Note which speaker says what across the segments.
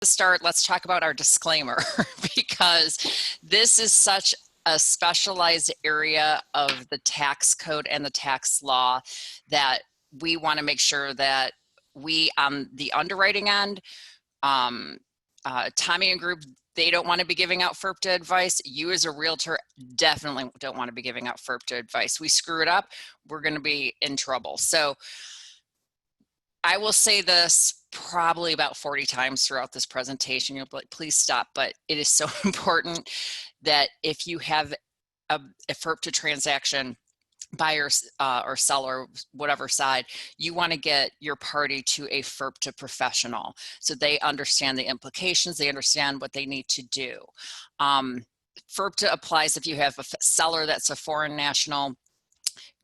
Speaker 1: start, let's talk about our disclaimer because this is such a specialized area of the tax code and the tax law that we want to make sure that we, on the underwriting end, Tommy and Group, they don't want to be giving out FIRPTA advice. You as a realtor definitely don't want to be giving out FIRPTA advice. We screw it up, we're going to be in trouble. So I will say this probably about 40 times throughout this presentation. You'll be like, please stop, but it is so important that if you have a FIRPTA transaction, buyer or seller, whatever side, you want to get your party to a FIRPTA professional so they understand the implications, they understand what they need to do. FIRPTA applies if you have a seller that's a foreign national.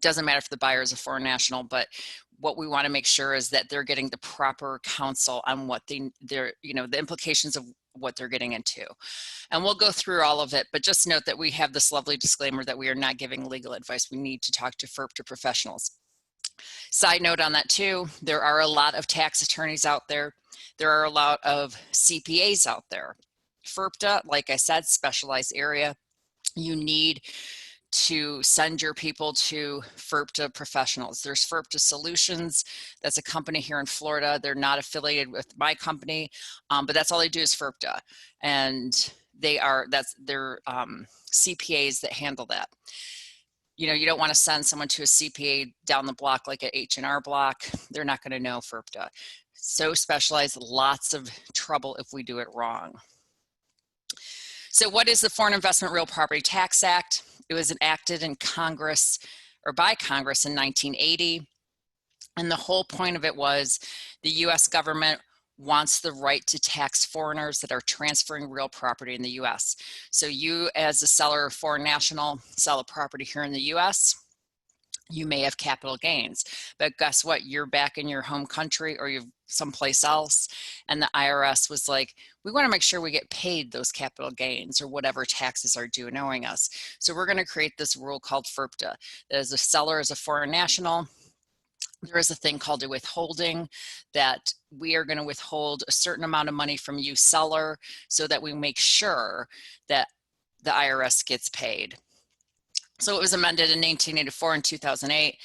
Speaker 1: Doesn't matter if the buyer is a foreign national, but what we want to make sure is that they're getting the proper counsel on what the implications of what they're getting into. And we'll go through all of it, but just note that we have this lovely disclaimer that we are not giving legal advice. We need to talk to FIRPTA professionals. Side note on that too, there are a lot of tax attorneys out there. There are a lot of CPAs out there. FIRPTA, like I said, specialized area. You need to send your people to FIRPTA professionals. There's FIRPTA Solutions. That's a company here in Florida. They're not affiliated with my company, but that's all they do is FIRPTA. And they're CPAs that handle that. You know, you don't want to send someone to a CPA down the block like an H&R Block. They're not going to know FIRPTA. So specialized, lots of trouble if we do it wrong. So what is the Foreign Investment Real Property Tax Act? It was enacted in Congress or by Congress in 1980. And the whole point of it was the US government wants the right to tax foreigners that are transferring real property in the US. So you as a seller or foreign national sell a property here in the US, you may have capital gains, but guess what? You're back in your home country or you're someplace else. And the IRS was like, we want to make sure we get paid those capital gains or whatever taxes are due knowing us. So we're going to create this rule called FIRPTA. That as a seller is a foreign national, there is a thing called a withholding that we are going to withhold a certain amount of money from you seller so that we make sure that the IRS gets paid. So it was amended in 1984 and 2008.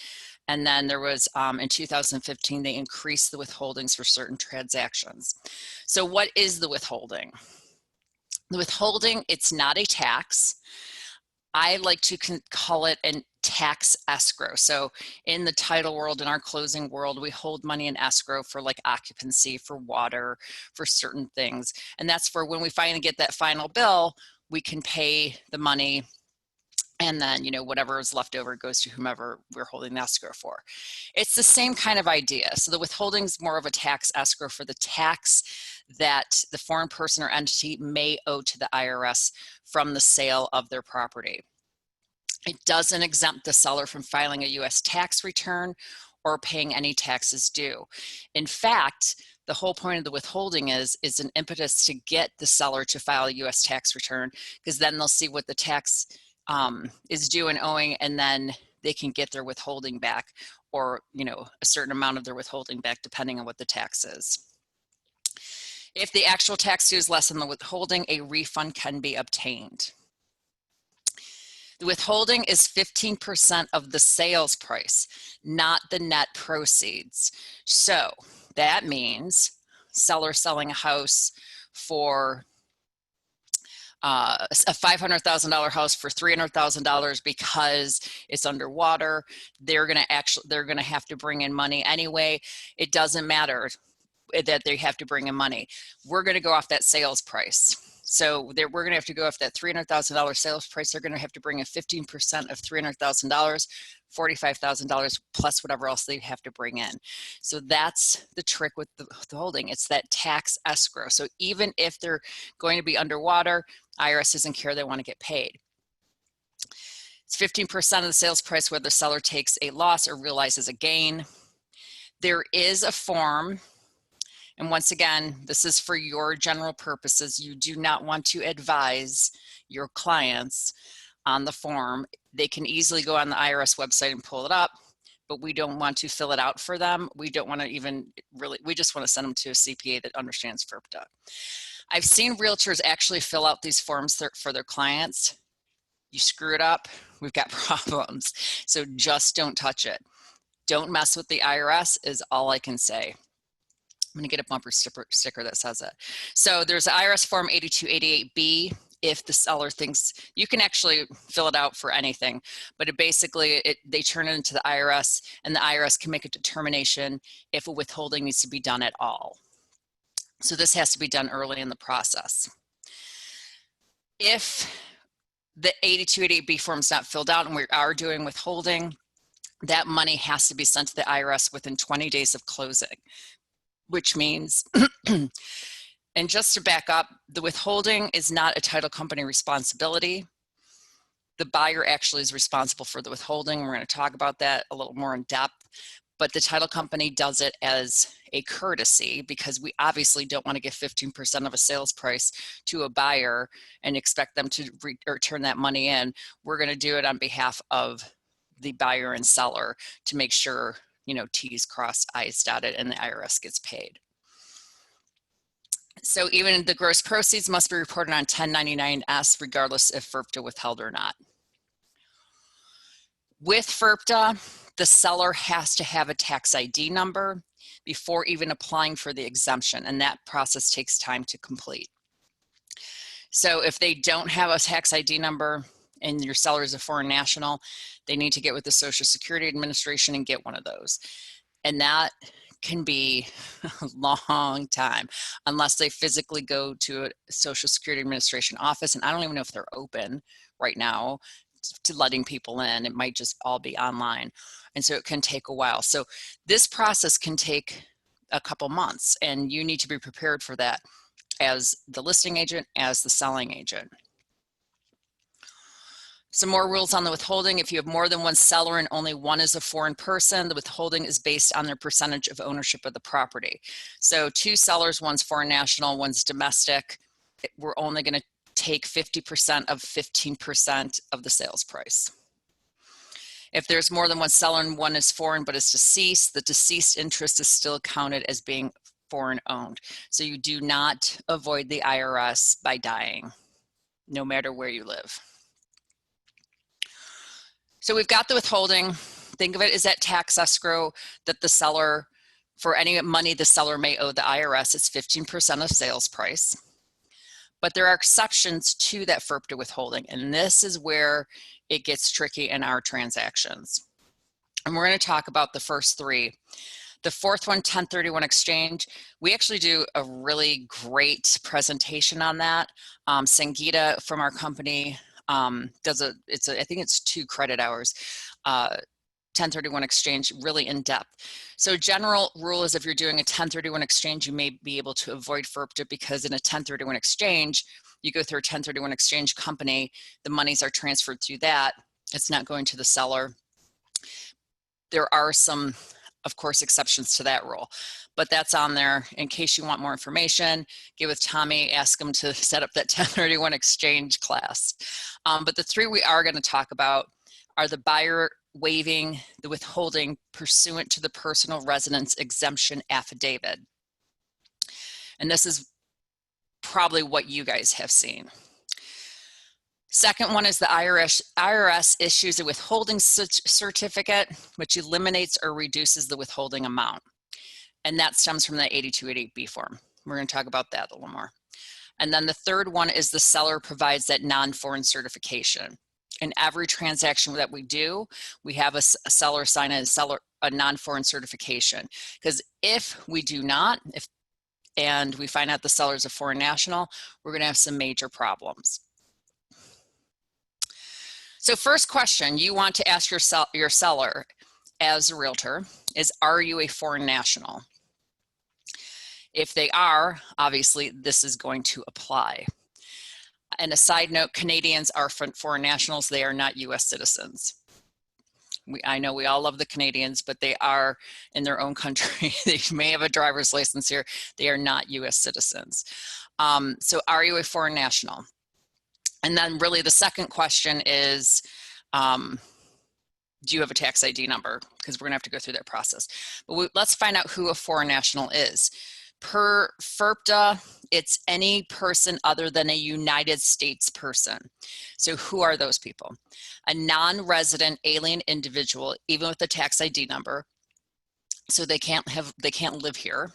Speaker 1: And then there was, in 2015, they increased the withholdings for certain transactions. So what is the withholding? The withholding, it's not a tax. I like to call it a tax escrow. So in the title world, in our closing world, we hold money in escrow for like occupancy, for water, for certain things. And that's for when we finally get that final bill, we can pay the money. And then, whatever is left over goes to whomever we're holding the escrow for. It's the same kind of idea. So the withholding is more of a tax escrow for the tax that the foreign person or entity may owe to the IRS from the sale of their property. It doesn't exempt the seller from filing a U.S. tax return or paying any taxes due. In fact, the whole point of the withholding is an impetus to get the seller to file a U.S. tax return, because then they'll see what the tax is due and owing, and then they can get their withholding back, or a certain amount of their withholding back depending on what the tax is. If the actual tax due is less than the withholding, a refund can be obtained. The withholding is 15% of the sales price, not the net proceeds. So that means seller selling a house for a $500,000 house for $300,000 because it's underwater. They're going to have to bring in money anyway. It doesn't matter that they have to bring in money. We're going to go off that sales price. So we're going to have to go off that $300,000 sales price. They're going to have to bring in 15% of $300,000, $45,000 plus whatever else they have to bring in. So that's the trick with the holding. It's that tax escrow. So even if they're going to be underwater, IRS doesn't care, they want to get paid. It's 15% of the sales price whether the seller takes a loss or realizes a gain. There is a form, and once again, this is for your general purposes. You do not want to advise your clients on the form. They can easily go on the IRS website and pull it up, but we don't want to fill it out for them. We don't want to even really, we just want to send them to a CPA that understands FIRPTA. I've seen realtors actually fill out these forms for their clients. You screw it up, we've got problems. So just don't touch it. Don't mess with the IRS is all I can say. I'm going to get a bumper sticker that says it. So there's IRS form 8288B. If the seller thinks, you can actually fill it out for anything, but they turn it into the IRS, and the IRS can make a determination if a withholding needs to be done at all. So this has to be done early in the process. If the 8288B form is not filled out and we are doing withholding, that money has to be sent to the IRS within 20 days of closing, which means, and just to back up, the withholding is not a title company responsibility. The buyer actually is responsible for the withholding. We're going to talk about that a little more in depth, but the title company does it as a courtesy because we obviously don't want to give 15% of a sales price to a buyer and expect them to return that money in. We're going to do it on behalf of the buyer and seller to make sure, you know, T's crossed, I's dotted, and the IRS gets paid. So even the gross proceeds must be reported on 1099-S regardless if FIRPTA withheld or not. With FIRPTA, the seller has to have a tax ID number before even applying for the exemption, and that process takes time to complete. So if they don't have a tax ID number and your seller is a foreign national, they need to get with the Social Security Administration and get one of those. And that can be a long time unless they physically go to a Social Security Administration office, and I don't even know if they're open right now to letting people in. It might just all be online, and so it can take a while. So this process can take a couple months, and you need to be prepared for that as the listing agent, as the selling agent. Some more rules on the withholding. If you have more than one seller and only one is a foreign person, the withholding is based on their percentage of ownership of the property. So 2 sellers, one's foreign national, one's domestic. We're only going to take 50% of 15% of the sales price. If there's more than one seller and one is foreign but is deceased, the deceased interest is still counted as being foreign owned. So you do not avoid the IRS by dying, no matter where you live. So we've got the withholding. Think of it as that tax escrow that the seller, for any money the seller may owe the IRS, it's 15% of sales price. But there are exceptions to that FIRPTA withholding, and this is where it gets tricky in our transactions. And we're going to talk about the first 3. The fourth one, 1031 exchange, we actually do a really great presentation on that. Sangeeta from our company does I think it's 2 credit hours, 1031 exchange, really in depth. So general rule is if you're doing a 1031 exchange, you may be able to avoid FIRPTA because in a 1031 exchange, you go through a 1031 exchange company, the monies are transferred through that. It's not going to the seller. There are some, of course, exceptions to that rule, but that's on there. In case you want more information, get with Tommy, ask him to set up that 1031 exchange class. But the 3 we are going to talk about are the buyer waiving the withholding pursuant to the personal residence exemption affidavit. And this is probably what you guys have seen. Second one is the IRS issues a withholding certificate, which eliminates or reduces the withholding amount. And that stems from the 8288B form. We're going to talk about that a little more. And then the third one is the seller provides that non-foreign certification. In every transaction that we do, we have a seller sign a non-foreign certification. Because if we do not, and we find out the seller is a foreign national, we're going to have some major problems. So first question you want to ask your seller as a realtor is, are you a foreign national? If they are, obviously this is going to apply. And a side note, Canadians are foreign nationals. They are not US citizens. I know we all love the Canadians, but they are in their own country. They may have a driver's license here. They are not US citizens. So are you a foreign national? And then really the second question is, do you have a tax ID number? Because we're gonna have to go through that process. But let's find out who a foreign national is. Per FIRPTA, it's any person other than a United States person. So who are those people? A non-resident alien individual, even with a tax ID number. So they can't live here.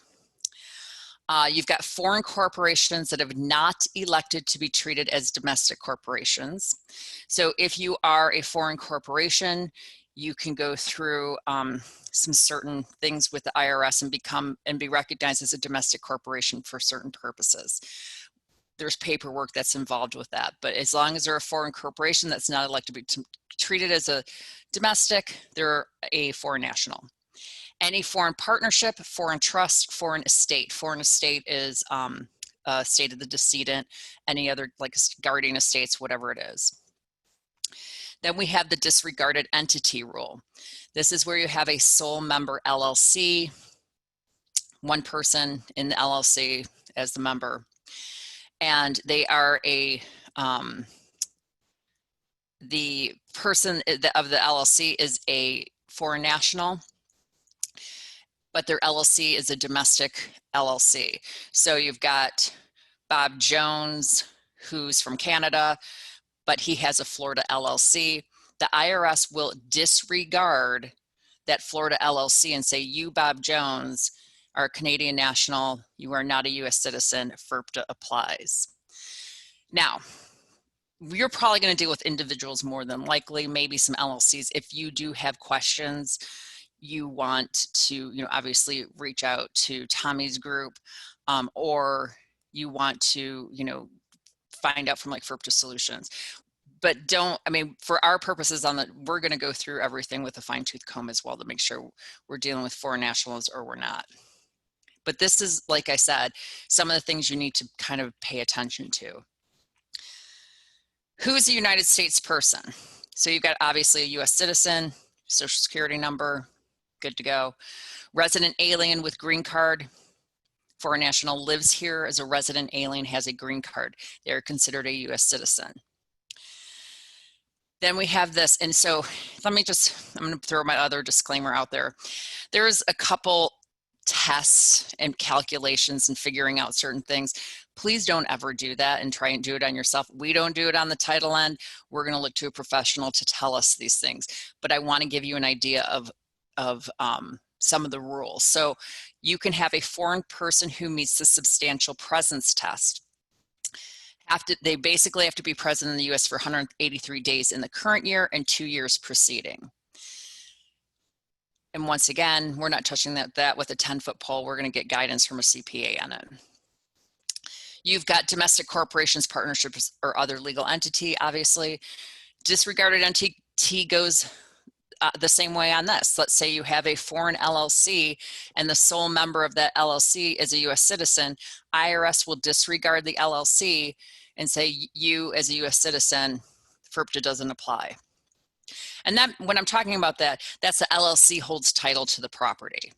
Speaker 1: You've got foreign corporations that have not elected to be treated as domestic corporations. So if you are a foreign corporation, you can go through some certain things with the IRS and be recognized as a domestic corporation for certain purposes. There's paperwork that's involved with that, but as long as they're a foreign corporation that's not elected to be treated as a domestic, they're a foreign national. Any foreign partnership, foreign trust, foreign estate. Foreign estate is estate of the decedent, any other like guardian estates, whatever it is. Then we have the disregarded entity rule. This is where you have a sole member LLC, one person in the LLC as the member, and they are the person of the LLC is a foreign national, but their LLC is a domestic LLC. So you've got Bob Jones, who's from Canada, but he has a Florida LLC. The IRS will disregard that Florida LLC and say, you, Bob Jones, are a Canadian national, you are not a US citizen, FIRPTA applies. Now, you're probably going to deal with individuals more than likely, maybe some LLCs. If you do have questions, you want to, obviously reach out to Tommy's group, or you want to, find out from like FIRPTA Solutions. But for our purposes we're going to go through everything with a fine-tooth comb as well to make sure we're dealing with foreign nationals or we're not. But this is, like I said, some of the things you need to kind of pay attention to. Who's a United States person? So you've got obviously a US citizen, social security number, good to go. Resident alien with green card. Foreign national lives here as a resident alien, has a green card. They're considered a US citizen. Then we have this, and so I'm going to throw my other disclaimer out there. There's a couple tests and calculations and figuring out certain things. Please don't ever do that and try and do it on yourself. We don't do it on the title end. We're going to look to a professional to tell us these things. But I want to give you an idea of some of the rules. So you can have a foreign person who meets the substantial presence test. They basically have to be present in the US for 183 days in the current year and 2 years preceding. And once again, we're not touching that with a 10-foot pole. We're going to get guidance from a CPA on it. You've got domestic corporations, partnerships, or other legal entity, obviously. Disregarded entity goes the same way on this. Let's say you have a foreign LLC and the sole member of that LLC is a US citizen. IRS will disregard the LLC and say, you as a US citizen, FIRPTA doesn't apply. And that, when I'm talking about that, that's the LLC holds title to the property.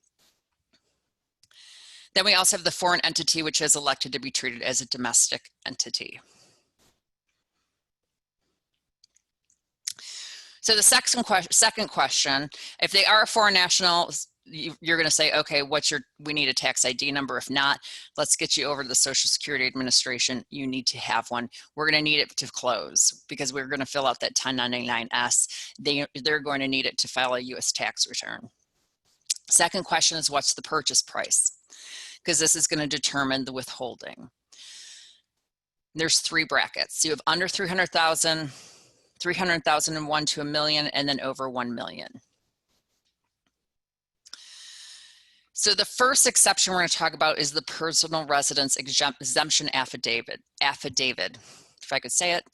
Speaker 1: Then we also have the foreign entity, which is elected to be treated as a domestic entity. So the second question, if they are a foreign national, you're going to say, okay, we need a tax ID number. If not, let's get you over to the Social Security Administration. You need to have one. We're going to need it to close because we're going to fill out that 1099-S. They're going to need it to file a US tax return. Second question is, what's the purchase price? Because this is going to determine the withholding. There's 3 brackets. You have under 300,000, 300,001 to $1 million, and then over 1 million. So the first exception we're going to talk about is the personal residence exemption affidavit, if I could say it.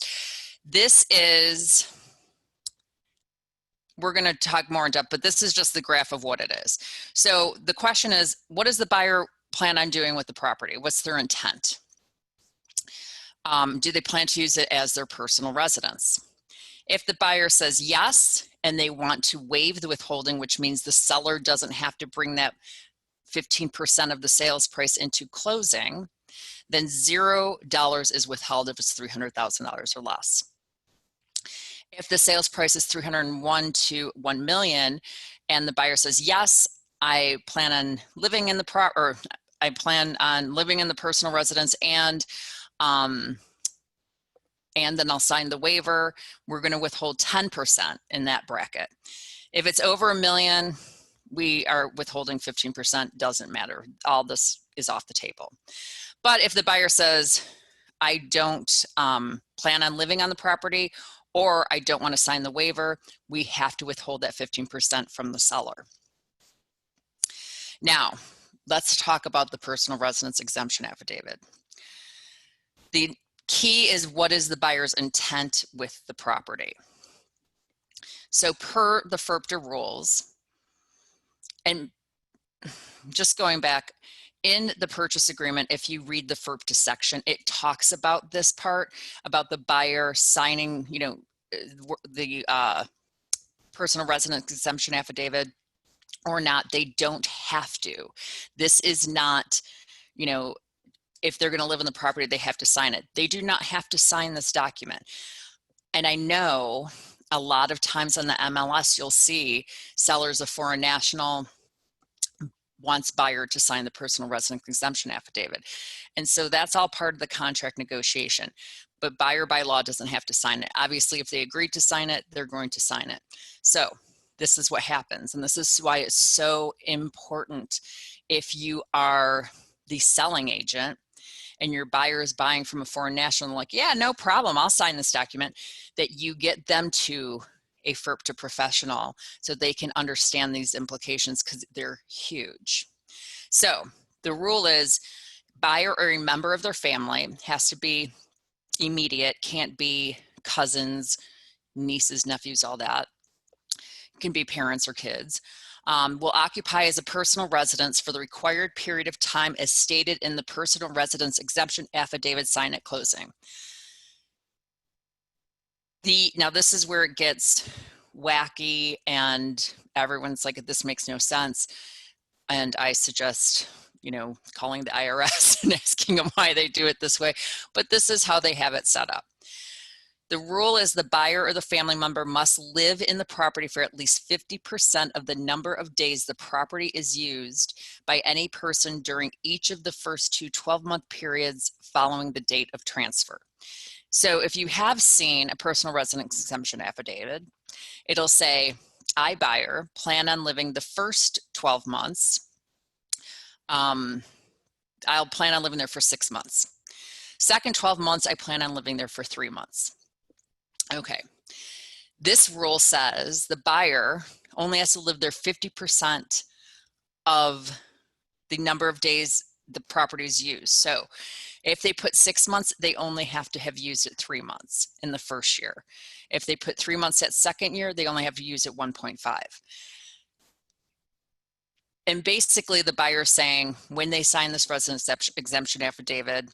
Speaker 1: This is, we're going to talk more in depth, but this is just the graph of what it is. So the question is, what does the buyer plan on doing with the property? What's their intent? Do they plan to use it as their personal residence? If the buyer says yes, and they want to waive the withholding, which means the seller doesn't have to bring that 15% of the sales price into closing, then $0 is withheld if it's $300,000 or less. If the sales price is 301 to 1 million and the buyer says, yes, I plan on living in the I plan on living in the personal residence and then I'll sign the waiver, we're going to withhold 10% in that bracket. If it's over $1 million, we are withholding 15%, doesn't matter. All this is off the table. But if the buyer says, I don't plan on living on the property, or I don't want to sign the waiver, we have to withhold that 15% from the seller. Now, let's talk about the personal residence exemption affidavit. The key is, what is the buyer's intent with the property? So per the FIRPTA rules, and just going back, in the purchase agreement, if you read the FIRPTA section, it talks about this part, about the buyer signing, you know, the personal residence exemption affidavit or not. They don't have to. This is not, you know, if they're going to live in the property, they have to sign it. They do not have to sign this document. And I know a lot of times on the MLS, you'll see sellers of foreign national wants buyer to sign the personal residence exemption affidavit. And so that's all part of the contract negotiation. But buyer by law doesn't have to sign it. Obviously, if they agreed to sign it, they're going to sign it. So this is what happens. And this is why it's so important, if you are the selling agent and your buyer is buying from a foreign national, like, yeah, no problem, I'll sign this document, that you get them to a FIRPTA professional so they can understand these implications, because they're huge. So the rule is, buyer or a member of their family has to be immediate, can't be cousins, nieces, nephews, all that. Can be parents or kids. Will occupy as a personal residence for the required period of time as stated in the personal residence exemption affidavit signed at closing. Now this is where it gets wacky and everyone's like, this makes no sense. And I suggest, you know, calling the IRS and asking them why they do it this way. But this is how they have it set up. The rule is, the buyer or the family member must live in the property for at least 50% of the number of days the property is used by any person during each of the first two 12-month periods following the date of transfer. So if you have seen a personal residence exemption affidavit, it'll say, I, buyer, plan on living the first 12 months. I'll plan on living there for 6 months. Second 12 months, I plan on living there for 3 months. Okay, this rule says the buyer only has to live there 50% of the number of days the property is used. So if they put 6 months, they only have to have used it 3 months in the first year. If they put 3 months that second year, they only have to use it 1.5. And basically the buyer is saying, when they sign this residence exemption affidavit,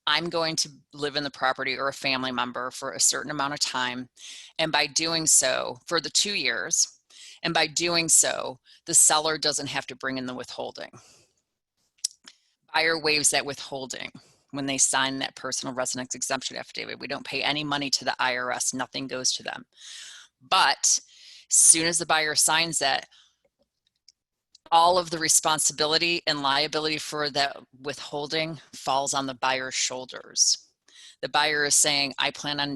Speaker 1: I'm going to live in the property, or a family member, for a certain amount of time. And by doing so, for the 2 years, and by doing so, the seller doesn't have to bring in the withholding. Buyer waives that withholding when they sign that personal residence exemption affidavit. We don't pay any money to the IRS, nothing goes to them. But as soon as the buyer signs that, all of the responsibility and liability for that withholding falls on the buyer's shoulders. The buyer is saying, I plan on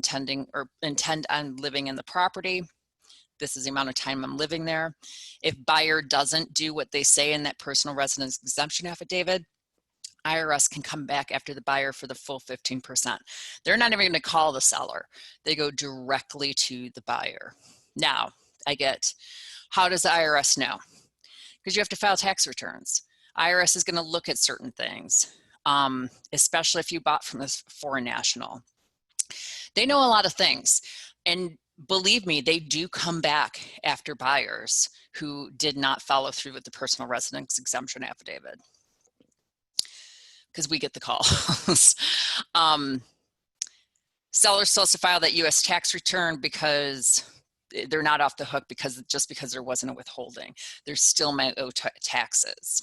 Speaker 1: intend on living in the property. This is the amount of time I'm living there. If buyer doesn't do what they say in that personal residence exemption affidavit, IRS can come back after the buyer for the full 15%. They're not even going to call the seller. They go directly to the buyer. Now, how does the IRS know? Because you have to file tax returns. IRS is going to look at certain things, especially if you bought from this foreign national. They know a lot of things. And believe me, they do come back after buyers who did not follow through with the personal residence exemption affidavit, because we get the calls. Sellers still have to file that U.S. tax return, because they're not off the hook just because there wasn't a withholding. They still may owe taxes.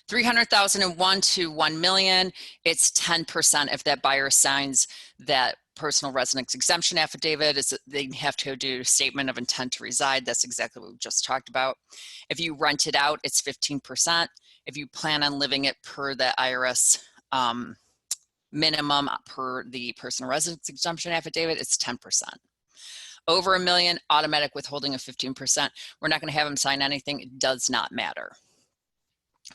Speaker 1: 300,001 to 1 million, it's 10% if that buyer signs that personal residence exemption affidavit is that they have to do statement of intent to reside. That's exactly what we just talked about. If you rent it out, it's 15%. If you plan on living it per the IRS minimum per the personal residence exemption affidavit, it's 10%. Over $1 million, automatic withholding of 15%. We're not going to have them sign anything. It does not matter.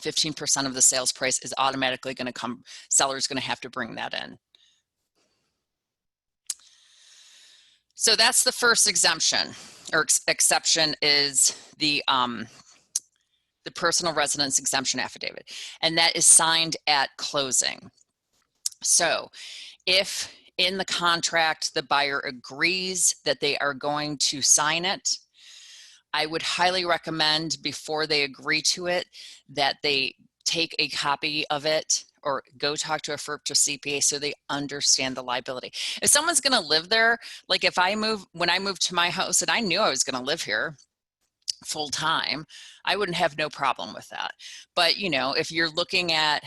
Speaker 1: 15% of the sales price is automatically going to come, seller's going to have to bring that in. So that's the first exemption or exception is the personal residence exemption affidavit, and that is signed at closing. So if in the contract the buyer agrees that they are going to sign it, I would highly recommend before they agree to it that they take a copy of it or go talk to a FIRPTA CPA so they understand the liability. If someone's going to live there, like if when I moved to my house and I knew I was going to live here full time, I wouldn't have no problem with that. But you know, if you're looking at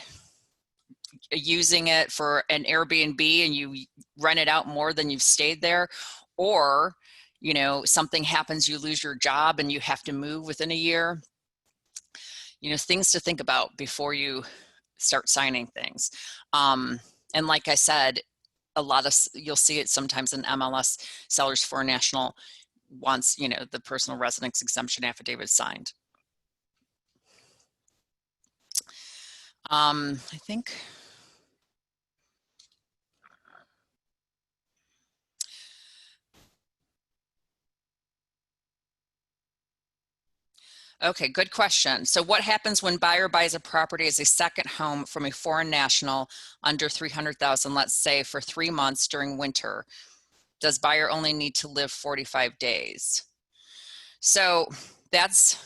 Speaker 1: using it for an Airbnb and you rent it out more than you've stayed there, or you know, something happens, you lose your job and you have to move within a year, you know, things to think about before you start signing things. And like I said, you'll see it sometimes in MLS, Sellers Foreign National wants, you know, the personal residence exemption affidavit signed. I think okay, good question. So what happens when buyer buys a property as a second home from a foreign national under 300,000, let's say for 3 months during winter? Does buyer only need to live 45 days? So that's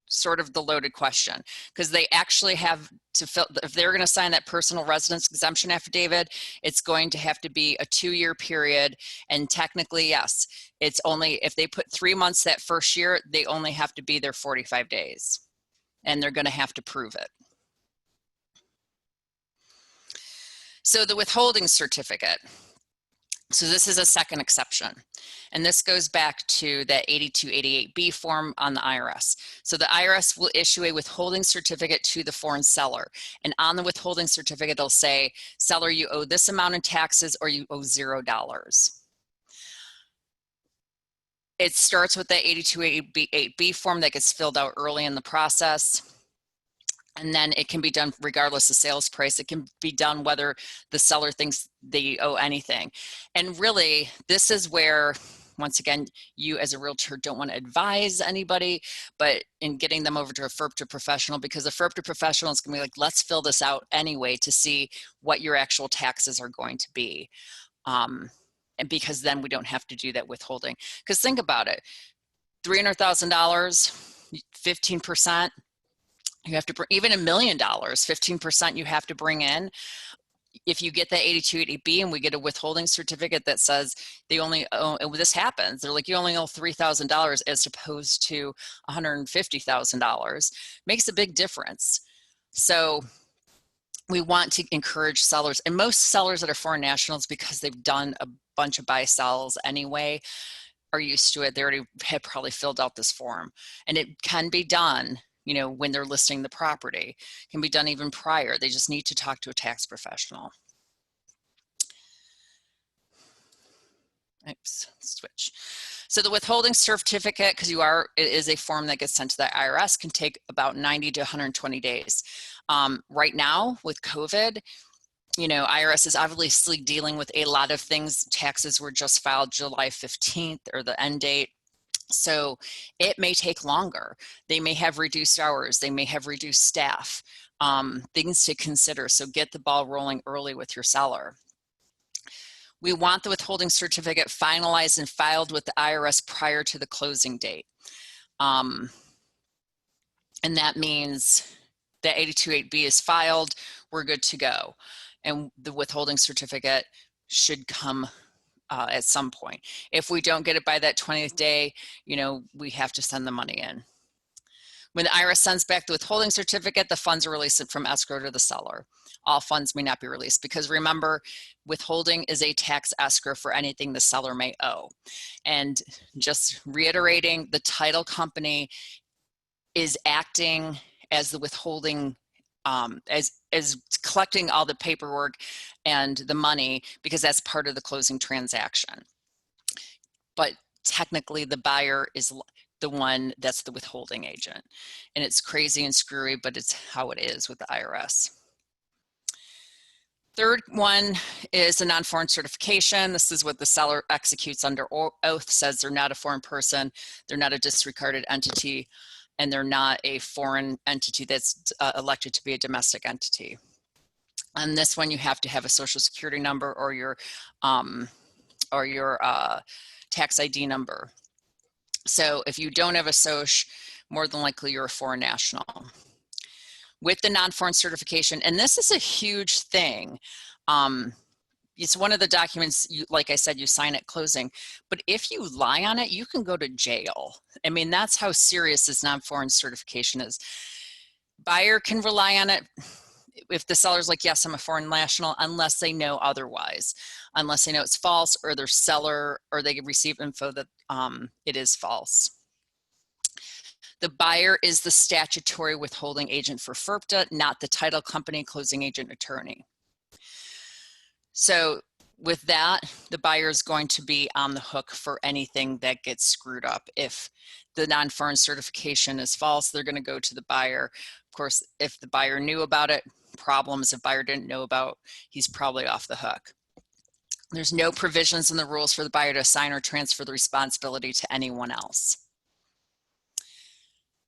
Speaker 1: sort of the loaded question, because they actually have to fill, if they're going to sign that personal residence exemption affidavit, it's going to have to be a 2-year period. And technically, yes, it's only, if they put 3 months that first year, they only have to be there 45 days. And they're going to have to prove it. So the withholding certificate. So this is a second exception. And this goes back to that 8288B form on the IRS. So the IRS will issue a withholding certificate to the foreign seller. And on the withholding certificate, they'll say, seller, you owe this amount in taxes or you owe $0. It starts with that 8288B form that gets filled out early in the process. And then it can be done regardless of sales price. It can be done whether the seller thinks they owe anything. And really, this is where, once again, you as a realtor don't want to advise anybody, but in getting them over to a FIRPTA professional, because a FIRPTA professional is going to be like, let's fill this out anyway to see what your actual taxes are going to be. And because then we don't have to do that withholding. Because think about it, $300,000, 15%, you have to bring, even $1 million, 15% you have to bring in. If you get that 8280B and we get a withholding certificate that says they only owe, and this happens, they're like, you only owe $3,000 as opposed to $150,000, makes a big difference. So we want to encourage sellers, and most sellers that are foreign nationals, because they've done a bunch of buy sells anyway, are used to it. They already have probably filled out this form, and it can be done, you know, when they're listing the property. It can be done even prior. They just need to talk to a tax professional. Oops, switch. So the withholding certificate, because it is a form that gets sent to the IRS, can take about 90 to 120 days. Right now with COVID, you know, IRS is obviously dealing with a lot of things. Taxes were just filed July 15th or the end date. So it may take longer. They may have reduced hours. They may have reduced staff. Things to consider. So get the ball rolling early with your seller. We want the withholding certificate finalized and filed with the IRS prior to the closing date. And that means the 828B is filed, we're good to go. And the withholding certificate should come at some point. If we don't get it by that 20th day, you know, we have to send the money in. When the IRS sends back the withholding certificate, the funds are released from escrow to the seller. All funds may not be released because remember, withholding is a tax escrow for anything the seller may owe. And just reiterating, the title company is acting as the withholding, as collecting all the paperwork and the money because that's part of the closing transaction. But technically the buyer is the one that's the withholding agent. And it's crazy and screwy, but it's how it is with the IRS. Third one is a non-foreign certification. This is what the seller executes under oath, says they're not a foreign person, they're not a disregarded entity, and they're not a foreign entity that's elected to be a domestic entity. On this one, you have to have a social security number or your tax ID number. So if you don't have a SOCH, more than likely you're a foreign national. With the non-foreign certification, and this is a huge thing, it's one of the documents, like I said, you sign at closing, but if you lie on it, you can go to jail. I mean, that's how serious this non-foreign certification is. Buyer can rely on it if the seller's like, yes, I'm a foreign national, unless they know otherwise, unless they know it's false or their seller or they receive info that it is false. The buyer is the statutory withholding agent for FIRPTA, not the title company, closing agent, attorney. So with that, the buyer is going to be on the hook for anything that gets screwed up. If the non-foreign certification is false, they're going to go to the buyer. Of course, if the buyer knew about it, problems. If buyer didn't know about, he's probably off the hook. There's no provisions in the rules for the buyer to assign or transfer the responsibility to anyone else.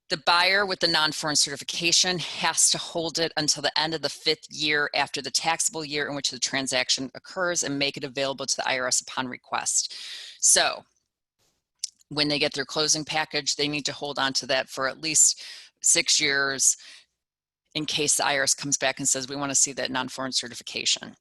Speaker 1: The buyer with the non-foreign certification has to hold it until the end of the 5th year after the taxable year in which the transaction occurs and make it available to the IRS upon request. So when they get their closing package, they need to hold on to that for at least 6 years in case the IRS comes back and says, we want to see that non-foreign certification.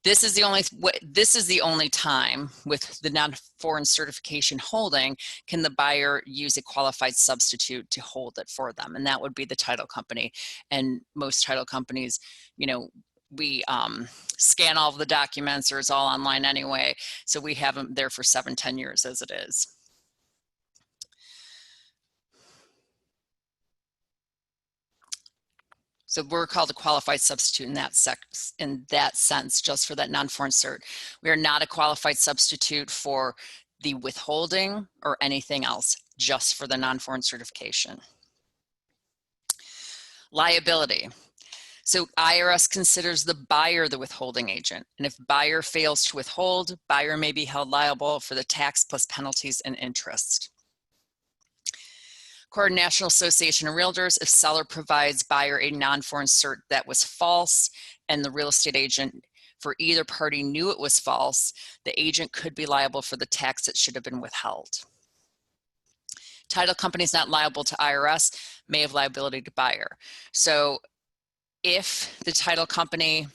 Speaker 1: This is the only time with the non-foreign certification holding can the buyer use a qualified substitute to hold it for them, and that would be the title company. And most title companies, you know, we scan all of the documents, or it's all online anyway, so we have them there for 7-10 years as it is. So we're called a qualified substitute in that sense, just for that non-foreign cert. We are not a qualified substitute for the withholding or anything else, just for the non-foreign certification. Liability. So IRS considers the buyer the withholding agent, and if buyer fails to withhold, buyer may be held liable for the tax plus penalties and interest. According to National Association of Realtors, if seller provides buyer a non-foreign cert that was false and the real estate agent for either party knew it was false, the agent could be liable for the tax that should have been withheld. Title companies not liable to IRS may have liability to buyer. So if the title company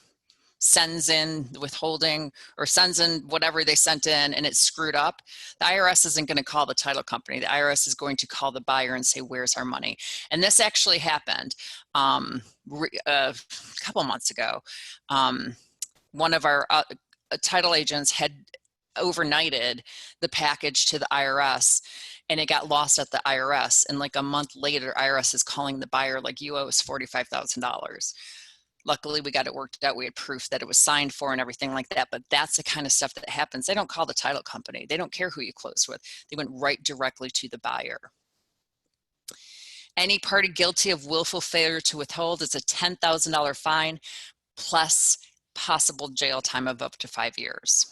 Speaker 1: sends in the withholding or sends in whatever they sent in and it's screwed up, the IRS isn't going to call the title company. The IRS is going to call the buyer and say, where's our money? And this actually happened a couple months ago. One of our title agents had overnighted the package to the IRS and it got lost at the IRS. And like a month later, IRS is calling the buyer like, you owe us $45,000. Luckily, we got it worked out. We had proof that it was signed for and everything like that. But that's the kind of stuff that happens. They don't call the title company. They don't care who you closed with. They went right directly to the buyer. Any party guilty of willful failure to withhold is a $10,000 fine plus possible jail time of up to 5 years.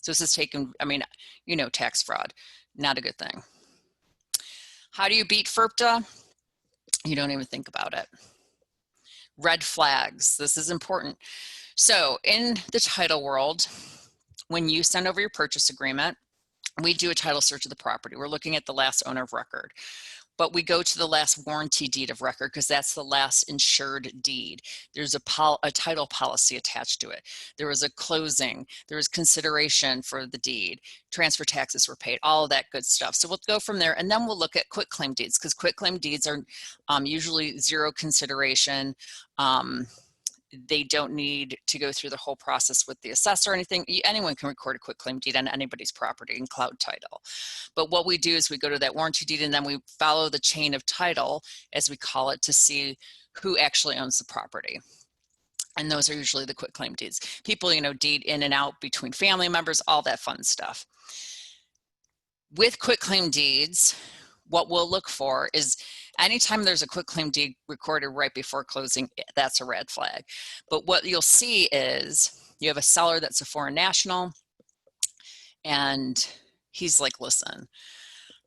Speaker 1: So this is taken, I mean, you know, tax fraud, not a good thing. How do you beat FIRPTA? You don't even think about it. Red flags, this is important. So in the title world, when you send over your purchase agreement, we do a title search of the property. We're looking at the last owner of record. but we go to the last warranty deed of record because that's the last insured deed. There's a title policy attached to it. There was a closing, there was consideration for the deed, transfer taxes were paid, all of that good stuff. So we'll go from there, and then we'll look at quitclaim deeds, because quitclaim deeds are usually zero consideration. They don't need to go through the whole process with the assessor or anything. Anyone can record a quitclaim deed on anybody's property in cloud title. But what we do is we go to that warranty deed, and then we follow the chain of title, as we call it, to see who actually owns the property. And those are usually the quitclaim deeds. People, deed in and out between family members, all that fun stuff. With quitclaim deeds, what we'll look for is anytime there's a quitclaim deed recorded right before closing, that's a red flag. But what you'll see is you have a seller that's a foreign national, and he's like, listen,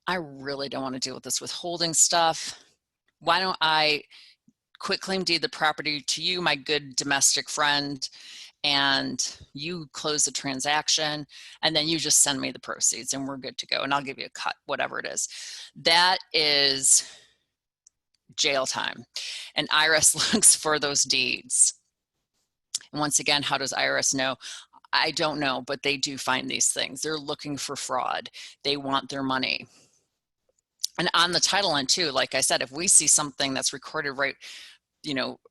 Speaker 1: I really don't want to deal with this withholding stuff. Why don't I quitclaim deed the property to you, my good domestic friend, and you close the transaction, and then you just send me the proceeds and we're good to go, and I'll give you a cut, whatever it is. That is jail time, and IRS looks for those deeds. And once again, how does IRS know? I don't know, but they do find these things. They're looking for fraud. They want their money. And on the title end too, like I said, if we see something that's recorded right,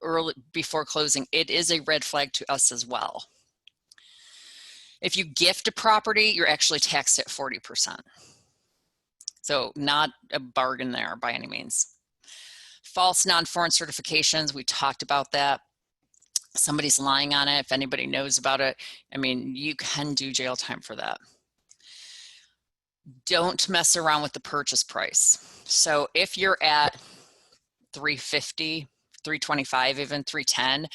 Speaker 1: early before closing, it is a red flag to us as well. If you gift a property, you're actually taxed at 40%. So not a bargain there by any means. False non-foreign certifications, we talked about that. Somebody's lying on it. If anybody knows about it, you can do jail time for that. Don't mess around with the purchase price. So if you're at $350, $325, even $310,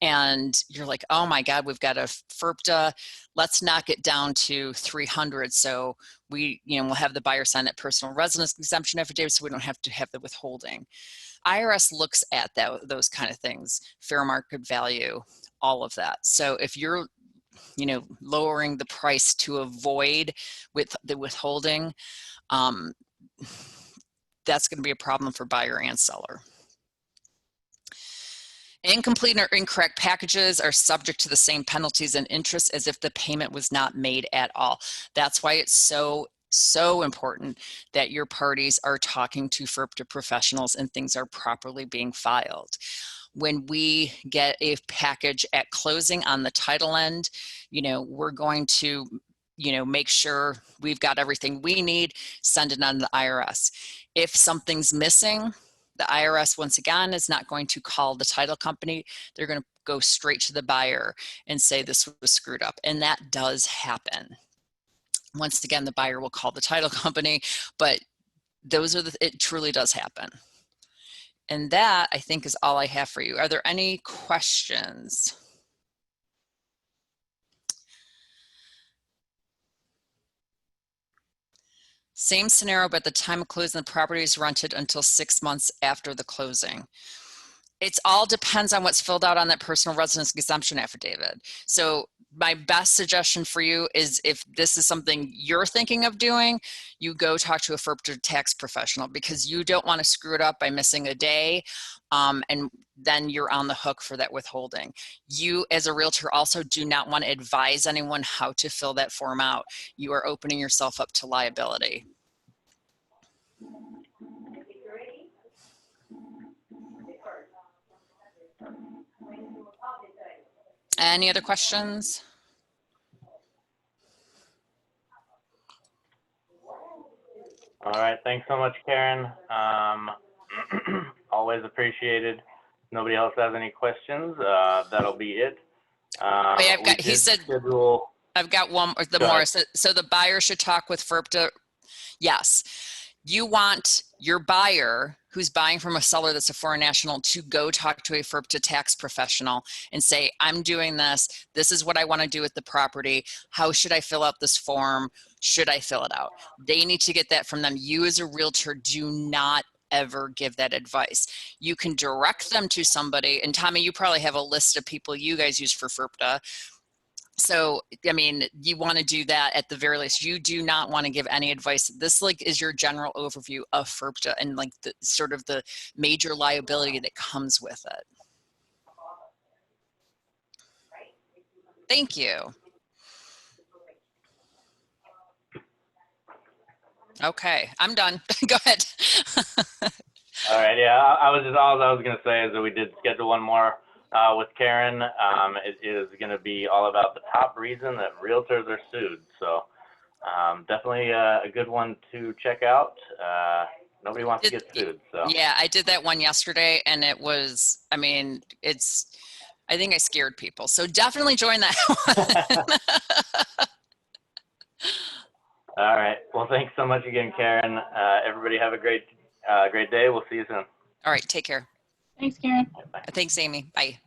Speaker 1: and you're like, oh my God, we've got a FIRPTA, let's knock it down to $300. So we'll have the buyer sign that personal residence exemption affidavit, so we don't have to have the withholding. IRS looks at those kind of things, fair market value, all of that. So if you're lowering the price to avoid with the withholding, that's going to be a problem for buyer and seller. Incomplete or incorrect packages are subject to the same penalties and interest as if the payment was not made at all. That's why it's so important that your parties are talking to FIRPTA professionals and things are properly being filed. When we get a package at closing on the title end, we're going to, make sure we've got everything we need, send it on to the IRS. If something's missing, the IRS, once again, is not going to call the title company. They're going to go straight to the buyer and say this was screwed up. And that does happen. Once again, the buyer will call the title company, but it truly does happen. And that, I think, is all I have for you. Are there any questions? Same scenario, but at the time of closing, the property is rented until 6 months after the closing. It all depends on what's filled out on that personal residence exemption affidavit. So my best suggestion for you is, if this is something you're thinking of doing, you go talk to a FIRPTA tax professional, because you don't want to screw it up by missing a day, and then you're on the hook for that withholding. You, as a realtor, also do not want to advise anyone how to fill that form out. You are opening yourself up to liability. Any other questions?
Speaker 2: All right, thanks so much, Karen. Always appreciated. If nobody else has any questions, that'll be it.
Speaker 1: Wait, I've got one more. So the buyer should talk with FIRPTA. Yes. You want your buyer who's buying from a seller that's a foreign national to go talk to a FIRPTA tax professional and say, I'm doing this. This is what I want to do with the property. How should I fill out this form? Should I fill it out? They need to get that from them. You, as a realtor, do not ever give that advice. You can direct them to somebody. And Tommy, you probably have a list of people you guys use for FIRPTA. So, I mean, you want to do that at the very least. You do not want to give any advice. This like is your general overview of FIRPTA and like the sort of the major liability that comes with it. Thank you. Okay, I'm done. Go ahead.
Speaker 2: All right, yeah, all I was gonna say is that we did schedule one more with Karen. It is gonna be all about the top reason that realtors are sued. So definitely a good one to check out. Nobody wants to get sued, so.
Speaker 1: Yeah, I did that one yesterday, and it was, I mean, I think I scared people. So definitely join that one.
Speaker 2: All right. Well, thanks so much again, Karen. Everybody have a great day. We'll see you soon.
Speaker 1: All right, take care.
Speaker 3: Thanks, Karen.
Speaker 2: Bye.
Speaker 1: Thanks, Amy. Bye.